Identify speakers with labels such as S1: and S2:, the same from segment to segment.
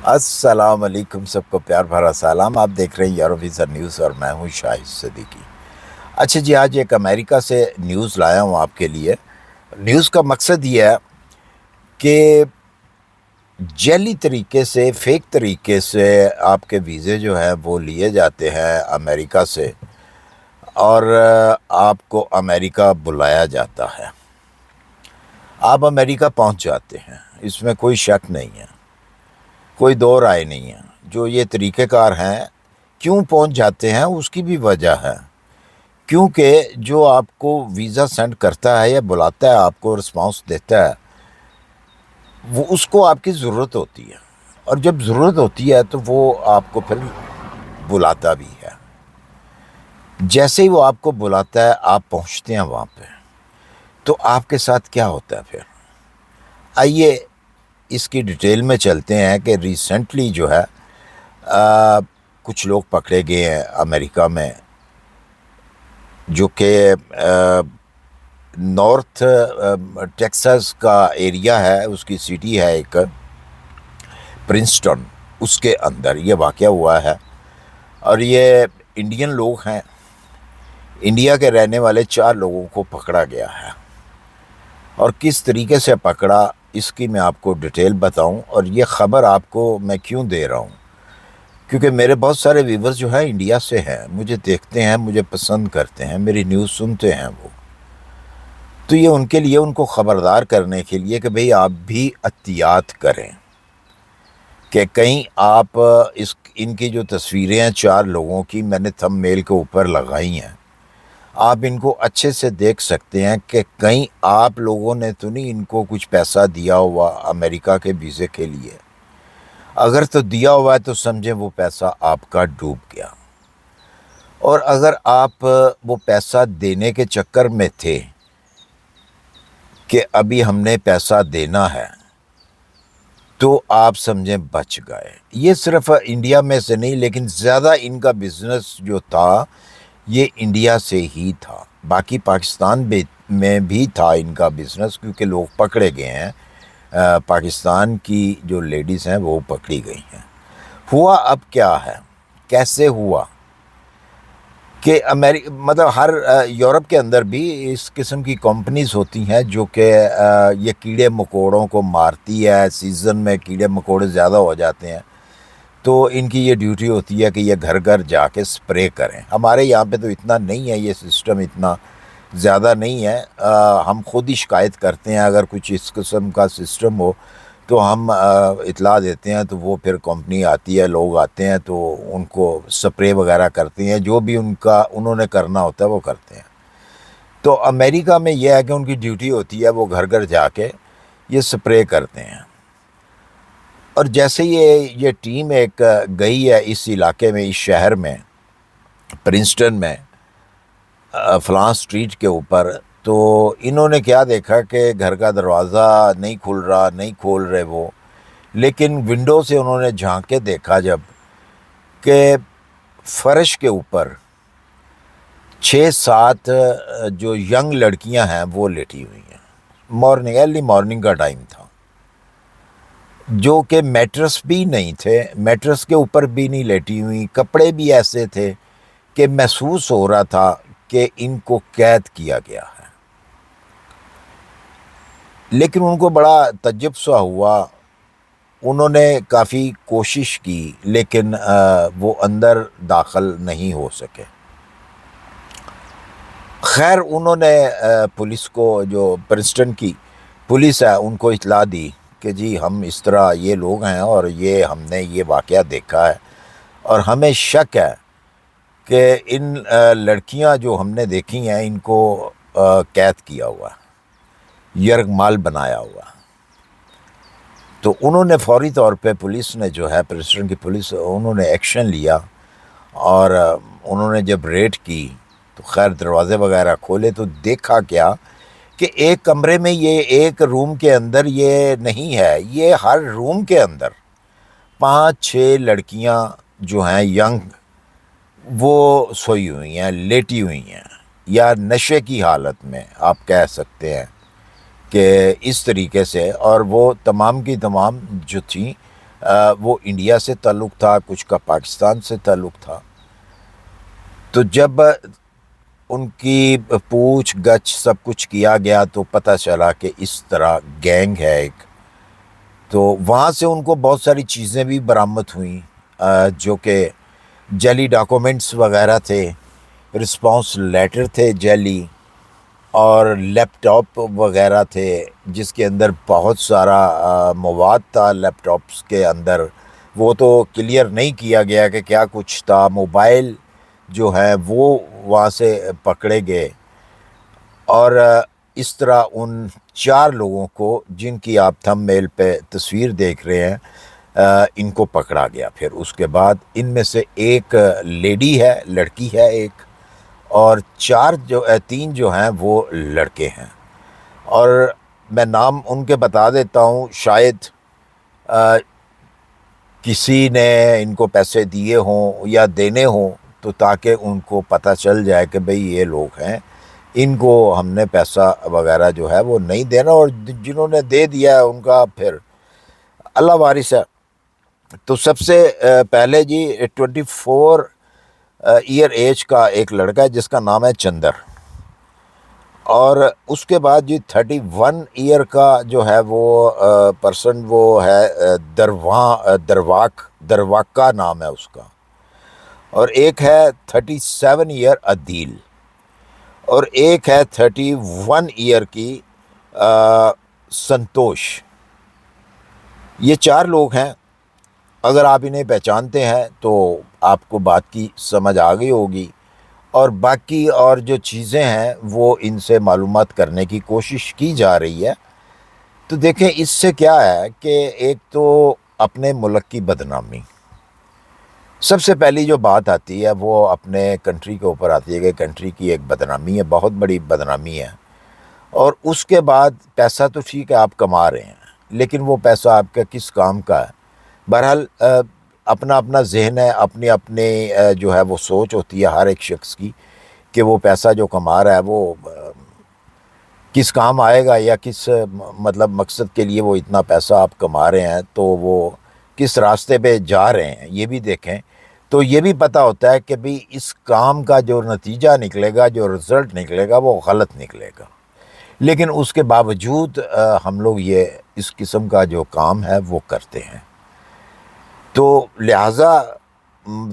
S1: السلام علیکم، سب کو پیار بھرا سلام۔ آپ دیکھ رہے ہیں یوروویژن نیوز اور میں ہوں شاہد صدیقی۔ اچھا جی، آج ایک امریکہ سے نیوز لایا ہوں آپ کے لیے۔ نیوز کا مقصد یہ ہے کہ جعلی طریقے سے، فیک طریقے سے آپ کے ویزے جو ہیں وہ لیے جاتے ہیں امریکہ سے، اور آپ کو امریکہ بلایا جاتا ہے۔ آپ امریکہ پہنچ جاتے ہیں، اس میں کوئی شک نہیں ہے، کوئی دو رائے نہیں ہے۔ جو یہ طریقہ کار ہیں، کیوں پہنچ جاتے ہیں اس کی بھی وجہ ہے، کیونکہ جو آپ کو ویزا سینڈ کرتا ہے یا بلاتا ہے، آپ کو رسپانس دیتا ہے، وہ اس کو آپ کی ضرورت ہوتی ہے، اور جب ضرورت ہوتی ہے تو وہ آپ کو پھر بلاتا بھی ہے۔ جیسے ہی وہ آپ کو بلاتا ہے، آپ پہنچتے ہیں وہاں پہ، تو آپ کے ساتھ کیا ہوتا ہے پھر؟ آئیے اس کی ڈیٹیل میں چلتے ہیں کہ ریسنٹلی جو ہے کچھ لوگ پکڑے گئے ہیں امریکہ میں، جو کہ نارتھ ٹیکساس کا ایریا ہے، اس کی سٹی ہے ایک پرنسٹن، اس کے اندر یہ واقعہ ہوا ہے۔ اور یہ انڈین لوگ ہیں، انڈیا کے رہنے والے 4 لوگوں کو پکڑا گیا ہے، اور کس طریقے سے پکڑا اس کی میں آپ کو ڈیٹیل بتاؤں۔ اور یہ خبر آپ کو میں کیوں دے رہا ہوں؟ کیونکہ میرے بہت سارے ویورز جو ہیں انڈیا سے ہیں، مجھے دیکھتے ہیں، مجھے پسند کرتے ہیں، میری نیوز سنتے ہیں وہ، تو یہ ان کے لیے، ان کو خبردار کرنے کے لیے کہ بھئی آپ بھی احتیاط کریں، کہ کہیں آپ ان کی جو تصویریں ہیں 4 لوگوں کی، میں نے تھم میل کے اوپر لگائی ہیں، آپ ان کو اچھے سے دیکھ سکتے ہیں کہ کہیں آپ لوگوں نے تو نہیں ان کو کچھ پیسہ دیا ہوا امریکہ کے ویزے کے لیے۔ اگر تو دیا ہوا ہے تو سمجھیں وہ پیسہ آپ کا ڈوب گیا، اور اگر آپ وہ پیسہ دینے کے چکر میں تھے کہ ابھی ہم نے پیسہ دینا ہے، تو آپ سمجھیں بچ گئے۔ یہ صرف انڈیا میں سے نہیں، لیکن زیادہ ان کا بزنس جو تھا یہ انڈیا سے ہی تھا، باقی پاکستان میں بھی تھا ان کا بزنس، کیونکہ لوگ پکڑے گئے ہیں، پاکستان کی جو لیڈیز ہیں وہ پکڑی گئی ہیں۔ ہوا اب کیا ہے، کیسے ہوا کہ مطلب ہر یورپ کے اندر بھی اس قسم کی کمپنیز ہوتی ہیں جو کہ یہ کیڑے مکوڑوں کو مارتی ہے۔ سیزن میں کیڑے مکوڑے زیادہ ہو جاتے ہیں، تو ان کی یہ ڈیوٹی ہوتی ہے کہ یہ گھر گھر جا کے سپرے کریں۔ ہمارے یہاں پہ تو اتنا نہیں ہے، یہ سسٹم اتنا زیادہ نہیں ہے۔ ہم خود ہی شکایت کرتے ہیں، اگر کچھ اس قسم کا سسٹم ہو تو ہم اطلاع دیتے ہیں، تو وہ پھر کمپنی آتی ہے، لوگ آتے ہیں تو ان کو سپرے وغیرہ کرتے ہیں، جو بھی انہوں نے کرنا ہوتا ہے وہ کرتے ہیں۔ تو امریکہ میں یہ ہے کہ ان کی ڈیوٹی ہوتی ہے، وہ گھر گھر جا کے یہ سپرے کرتے ہیں۔ اور جیسے یہ ٹیم ایک گئی ہے اس علاقے میں، اس شہر میں، پرنسٹن میں، فلاں سٹریٹ کے اوپر، تو انہوں نے کیا دیکھا کہ گھر کا دروازہ نہیں کھول رہے وہ، لیکن ونڈو سے انہوں نے جھانک کے دیکھا جب، کہ فرش کے اوپر 6-7 جو ینگ لڑکیاں ہیں وہ لیٹی ہوئی ہیں۔ ارلی مارننگ کا ٹائم تھا، جو کہ میٹرس بھی نہیں تھے، میٹرس کے اوپر بھی نہیں لیٹی ہوئی، کپڑے بھی ایسے تھے کہ محسوس ہو رہا تھا کہ ان کو قید کیا گیا ہے۔ لیکن ان کو بڑا تعجب سا ہوا، انہوں نے کافی کوشش کی، لیکن وہ اندر داخل نہیں ہو سکے۔ خیر انہوں نے پولیس کو، جو پرنسٹن کی پولیس ہے، ان کو اطلاع دی کہ جی ہم اس طرح یہ لوگ ہیں، اور یہ ہم نے یہ واقعہ دیکھا ہے، اور ہمیں شک ہے کہ ان لڑکیاں جو ہم نے دیکھی ہیں ان کو قید کیا ہوا، یرغمال بنایا ہوا۔ تو انہوں نے فوری طور پہ، پولیس نے جو ہے، پرنسٹن کی پولیس، انہوں نے ایکشن لیا، اور انہوں نے جب ریڈ کی تو خیر دروازے وغیرہ کھولے تو دیکھا کیا کہ ایک کمرے میں، یہ ایک روم کے اندر یہ نہیں ہے، یہ ہر روم کے اندر 5-6 لڑکیاں جو ہیں ینگ، وہ سوئی ہوئی ہیں، لیٹی ہوئی ہیں، یا نشے کی حالت میں آپ کہہ سکتے ہیں کہ اس طریقے سے۔ اور وہ تمام کی تمام جو تھیں وہ انڈیا سے تعلق تھا، کچھ کا پاکستان سے تعلق تھا۔ تو جب ان کی پوچھ گچھ سب کچھ کیا گیا تو پتہ چلا کہ اس طرح گینگ ہے ایک۔ تو وہاں سے ان کو بہت ساری چیزیں بھی برآمد ہوئیں، جو کہ جعلی ڈاکومنٹس وغیرہ تھے، رسپانس لیٹر تھے جعلی، اور لیپ ٹاپ وغیرہ تھے جس کے اندر بہت سارا مواد تھا لیپ ٹاپس کے اندر۔ وہ تو کلیئر نہیں کیا گیا کہ کیا کچھ تھا۔ موبائل جو ہے وہ وہاں سے پکڑے گئے، اور اس طرح ان 4 لوگوں کو، جن کی آپ تھم میل پہ تصویر دیکھ رہے ہیں، ان کو پکڑا گیا۔ پھر اس کے بعد ان میں سے ایک لیڈی ہے، لڑکی ہے ایک، اور 3 جو ہیں وہ لڑکے ہیں۔ اور میں نام ان کے بتا دیتا ہوں، شاید کسی نے ان کو پیسے دیے ہوں یا دینے ہوں، تو تاکہ ان کو پتہ چل جائے کہ بھئی یہ لوگ ہیں، ان کو ہم نے پیسہ وغیرہ جو ہے وہ نہیں دینا، اور جنہوں نے دے دیا ہے ان کا پھر اللہ وارث ہے۔ تو سب سے پہلے جی 24 ایئر ایج کا ایک لڑکا ہے جس کا نام ہے چندر، اور اس کے بعد جی 31 ایئر کا جو ہے وہ پرسن وہ ہے درواکا نام ہے اس کا، اور ایک ہے 37 ایئر عدیل، اور ایک ہے 31 ایئر کی سنتوش۔ یہ 4 لوگ ہیں۔ اگر آپ انہیں پہچانتے ہیں تو آپ کو بات کی سمجھ آ گئی ہوگی، اور باقی اور جو چیزیں ہیں وہ ان سے معلومات کرنے کی کوشش کی جا رہی ہے۔ تو دیکھیں اس سے کیا ہے کہ ایک تو اپنے ملک کی بدنامی، سب سے پہلی جو بات آتی ہے وہ اپنے کنٹری کے اوپر آتی ہے کہ کنٹری کی ایک بدنامی ہے، بہت بڑی بدنامی ہے۔ اور اس کے بعد پیسہ تو ٹھیک ہے آپ کما رہے ہیں، لیکن وہ پیسہ آپ کا کس کام کا ہے؟ بہرحال اپنا اپنا ذہن ہے، اپنی اپنی جو ہے وہ سوچ ہوتی ہے ہر ایک شخص کی، کہ وہ پیسہ جو کما رہا ہے وہ کس کام آئے گا، یا کس مطلب مقصد کے لیے وہ اتنا پیسہ آپ کما رہے ہیں، تو وہ کس راستے پہ جا رہے ہیں یہ بھی دیکھیں۔ تو یہ بھی پتہ ہوتا ہے کہ بھی اس کام کا جو نتیجہ نکلے گا، جو رزلٹ نکلے گا، وہ غلط نکلے گا، لیکن اس کے باوجود ہم لوگ یہ اس قسم کا جو کام ہے وہ کرتے ہیں۔ تو لہٰذا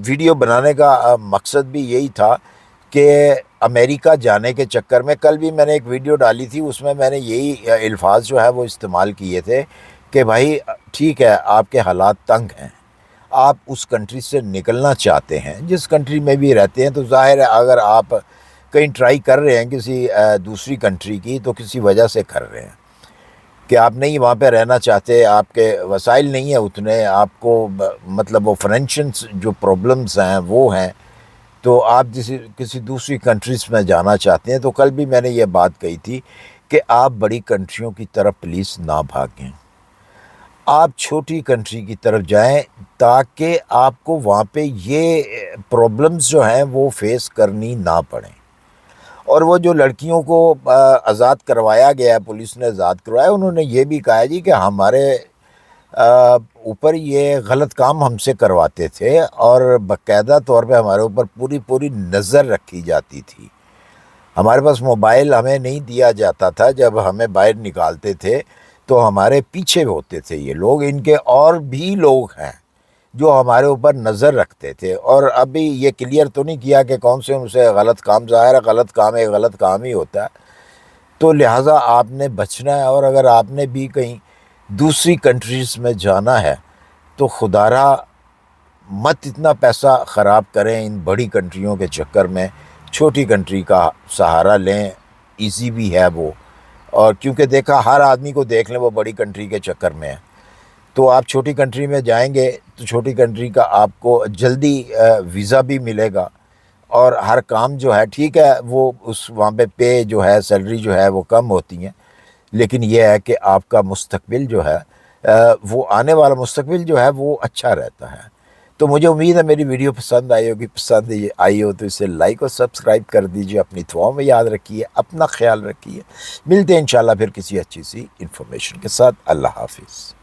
S1: ویڈیو بنانے کا مقصد بھی یہی تھا کہ امریکہ جانے کے چکر میں، کل بھی میں نے ایک ویڈیو ڈالی تھی، اس میں میں نے یہی الفاظ جو ہے وہ استعمال کیے تھے کہ بھائی ٹھیک ہے آپ کے حالات تنگ ہیں، آپ اس کنٹری سے نکلنا چاہتے ہیں، جس کنٹری میں بھی رہتے ہیں، تو ظاہر ہے اگر آپ کہیں ٹرائی کر رہے ہیں کسی دوسری کنٹری کی تو کسی وجہ سے کر رہے ہیں کہ آپ نہیں وہاں پہ رہنا چاہتے، آپ کے وسائل نہیں ہیں اتنے، آپ کو مطلب وہ فائنینشیل جو پرابلمز ہیں وہ ہیں، تو آپ کسی دوسری کنٹریز میں جانا چاہتے ہیں۔ تو کل بھی میں نے یہ بات کہی تھی کہ آپ بڑی کنٹریوں کی طرف پلیز نہ بھاگیں، آپ چھوٹی کنٹری کی طرف جائیں تاکہ آپ کو وہاں پہ یہ پرابلمز جو ہیں وہ فیس کرنی نہ پڑیں۔ اور وہ جو لڑکیوں کو آزاد کروایا گیا ہے، پولیس نے آزاد کروایا، انہوں نے یہ بھی کہا جی کہ ہمارے اوپر یہ غلط کام ہم سے کرواتے تھے، اور باقاعدہ طور پہ ہمارے اوپر پوری نظر رکھی جاتی تھی۔ ہمارے پاس موبائل ہمیں نہیں دیا جاتا تھا، جب ہمیں باہر نکالتے تھے تو ہمارے پیچھے ہوتے تھے یہ لوگ، ان کے اور بھی لوگ ہیں جو ہمارے اوپر نظر رکھتے تھے۔ اور ابھی یہ کلیئر تو نہیں کیا کہ کون سے ان سے غلط کام، ظاہر ہے غلط کام ایک غلط کام ہی ہوتا ہے، تو لہٰذا آپ نے بچنا ہے۔ اور اگر آپ نے بھی کہیں دوسری کنٹریز میں جانا ہے تو خدا را مت اتنا پیسہ خراب کریں ان بڑی کنٹریوں کے چکر میں، چھوٹی کنٹری کا سہارا لیں، ایزی بھی ہے وہ۔ اور کیونکہ دیکھا ہر آدمی کو دیکھ لیں وہ بڑی کنٹری کے چکر میں ہے، تو آپ چھوٹی کنٹری میں جائیں گے تو چھوٹی کنٹری کا آپ کو جلدی ویزا بھی ملے گا، اور ہر کام جو ہے ٹھیک ہے وہ اس وہاں پہ جو ہے سیلری جو ہے وہ کم ہوتی ہیں، لیکن یہ ہے کہ آپ کا مستقبل جو ہے وہ آنے والا مستقبل جو ہے وہ اچھا رہتا ہے۔ تو مجھے امید ہے میری ویڈیو پسند آئی ہوگی، پسند آئی ہو تو اسے لائک اور سبسکرائب کر دیجیے، اپنی دعاؤں میں یاد رکھیے، اپنا خیال رکھیے۔ ملتے ہیں انشاءاللہ پھر کسی اچھی سی انفارمیشن کے ساتھ۔ اللہ حافظ۔